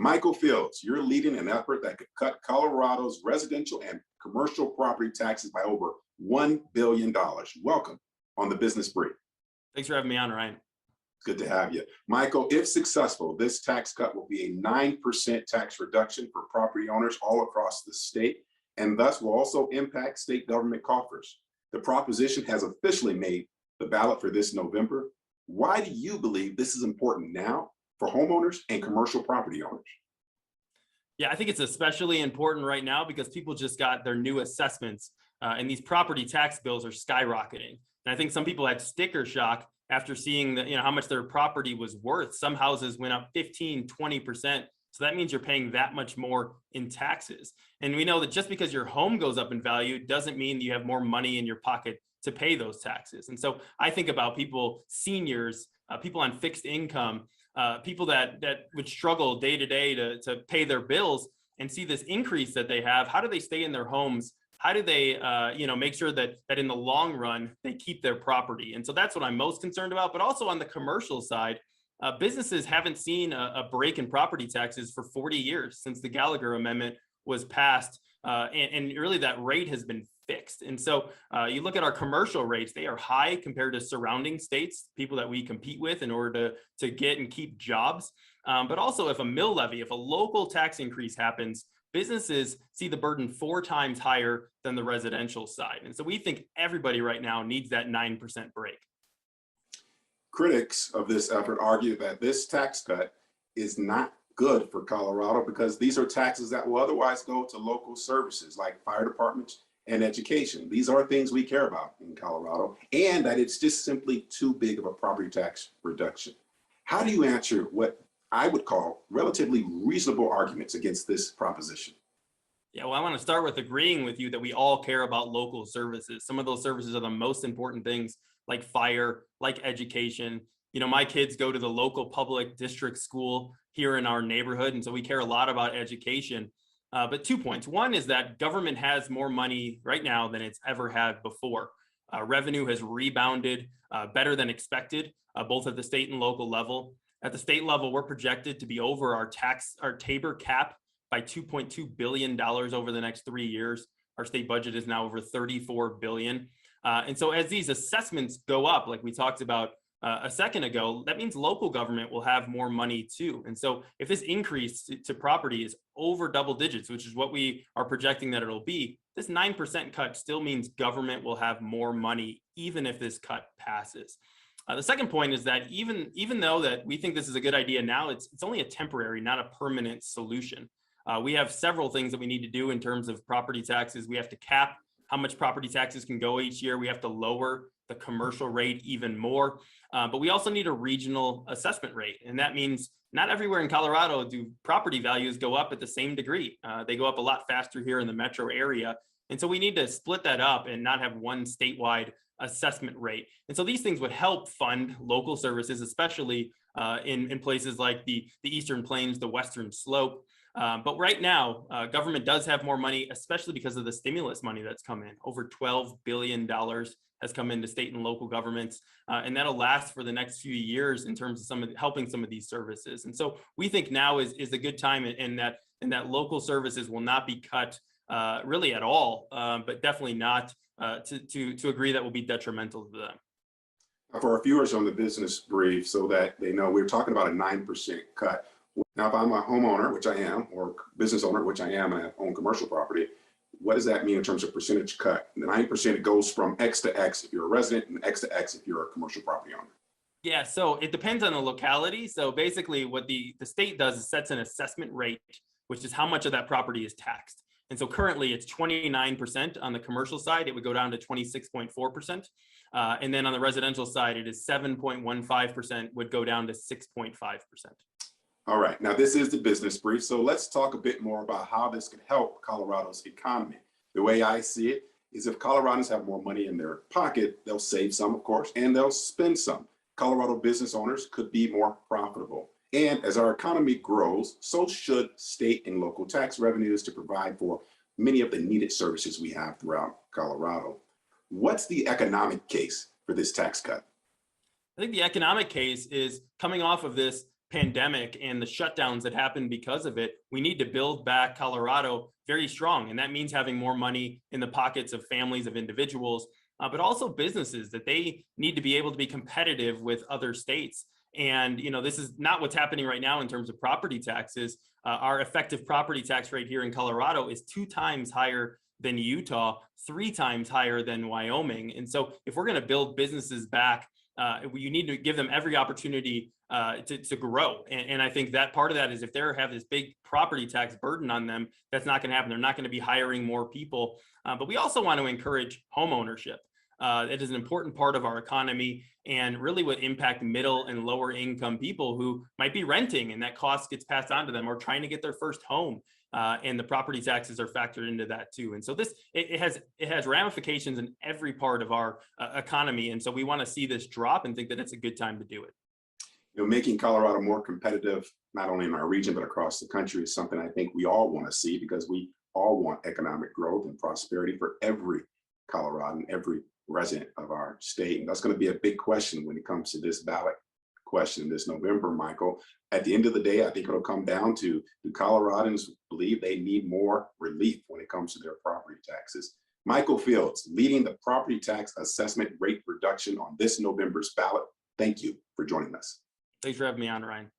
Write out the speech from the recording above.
Michael Fields, you're leading an effort that could cut Colorado's residential and commercial property taxes by over $1 billion. Welcome on the Business Brief. Thanks for having me on, Ryan. Good to have you. Michael, if successful, this tax cut will be a 9% tax reduction for property owners all across the state, and thus will also impact state government coffers. The proposition has officially made the ballot for this November. Why do you believe this is important now for homeowners and commercial property owners? Yeah, I think it's especially important right now because people just got their new assessments and these property tax bills are skyrocketing. And I think some people had sticker shock after seeing that, how much their property was worth. Some houses went up 15, 20%. So that means you're paying that much more in taxes. And we know that just because your home goes up in value doesn't mean you have more money in your pocket to pay those taxes. And so I think about people, seniors, people on fixed income, people that would struggle day to day to pay their bills and see this increase that they have. How do they stay in their homes? How do they, make sure that in the long run, they keep their property? And so that's what I'm most concerned about. But also on the commercial side, businesses haven't seen a break in property taxes for 40 years since the Gallagher Amendment was passed. And really that rate has been fixed. And so you look at our commercial rates, they are high compared to surrounding states, people that we compete with in order to get and keep jobs. But also if a mill levy, if a local tax increase happens, businesses see the burden 4 times higher than the residential side. And so we think everybody right now needs that 9% break. Critics of this effort argue that this tax cut is not good for Colorado because these are taxes that will otherwise go to local services like fire departments and education. These are things we care about in Colorado, and that it's just simply too big of a property tax reduction. How do you answer what I would call relatively reasonable arguments against this proposition? Yeah, well, I want to start with agreeing with you that we all care about local services. Some of those services are the most important things, like fire, like education. My kids go to the local public district school here in our neighborhood, and so we care a lot about education. But 2 points. One is that government has more money right now than it's ever had before. Revenue has rebounded better than expected, both at the state and local level. At the state level, we're projected to be over our Tabor cap by $2.2 billion over the next 3 years. Our state budget is now over $34 billion. And so as these assessments go up, like we talked about a second ago, that means local government will have more money too. And so if this increase to property is over double digits, which is what we are projecting that it'll be, this 9% cut still means government will have more money, even if this cut passes. The second point is that even though that we think this is a good idea now, it's only a temporary, not a permanent solution. We have several things that we need to do in terms of property taxes. We have to cap how much property taxes can go each year. We have to lower the commercial rate even more. But we also need a regional assessment rate. And that means not everywhere in Colorado do property values go up at the same degree. They go up a lot faster here in the metro area. And so we need to split that up and not have one statewide assessment rate. And so these things would help fund local services, especially in places like the Eastern Plains, the Western Slope. But right now, government does have more money, especially because of the stimulus money that's come in. Over $12 billion has come into state and local governments, and that'll last for the next few years in terms of helping some of these services. And so we think now is a good time, and that local services will not be cut really at all, but definitely not to agree that will be detrimental to them. For our viewers on the Business Brief, so that they know, we're talking about a 9% cut. Now, if I'm a homeowner, which I am, or business owner, which I am, and I own commercial property, what does that mean in terms of percentage cut? The 9%, it goes from X to X if you're a resident and X to X if you're a commercial property owner. Yeah, so it depends on the locality. So basically what the state does is sets an assessment rate, which is how much of that property is taxed. And so currently it's 29% on the commercial side. It would go down to 26.4%. And then on the residential side, it is 7.15% would go down to 6.5%. All right, now this is the Business Brief, so let's talk a bit more about how this could help Colorado's economy. The way I see it is if Coloradans have more money in their pocket, they'll save some, of course, and they'll spend some. Colorado business owners could be more profitable. And as our economy grows, so should state and local tax revenues to provide for many of the needed services we have throughout Colorado. What's the economic case for this tax cut? I think the economic case is coming off of this pandemic and the shutdowns that happened because of it, we need to build back Colorado very strong. And that means having more money in the pockets of families, of individuals, but also businesses, that they need to be able to be competitive with other states. And, this is not what's happening right now in terms of property taxes. Our effective property tax rate here in Colorado is 2 times higher than Utah, 3 times higher than Wyoming. And so if we're going to build businesses back, you need to give them every opportunity to grow. And I think that part of that is, if they have this big property tax burden on them, that's not going to happen. They're not going to be hiring more people. But we also want to encourage home ownership. It is an important part of our economy, and really would impact middle and lower income people who might be renting, and that cost gets passed on to them, or trying to get their first home. And the property taxes are factored into that too. And so it has ramifications in every part of our economy. And so we want to see this drop and think that it's a good time to do it. Making Colorado more competitive, not only in our region, but across the country, is something I think we all want to see, because we all want economic growth and prosperity for every Coloradan, every resident of our state. And that's going to be a big question when it comes to this ballot question this November, Michael. At the end of the day, I think it'll come down to, do Coloradans believe they need more relief when it comes to their property taxes? Michael Fields, leading the property tax assessment rate reduction on this November's ballot. Thank you for joining us. Thanks for having me on, Ryan.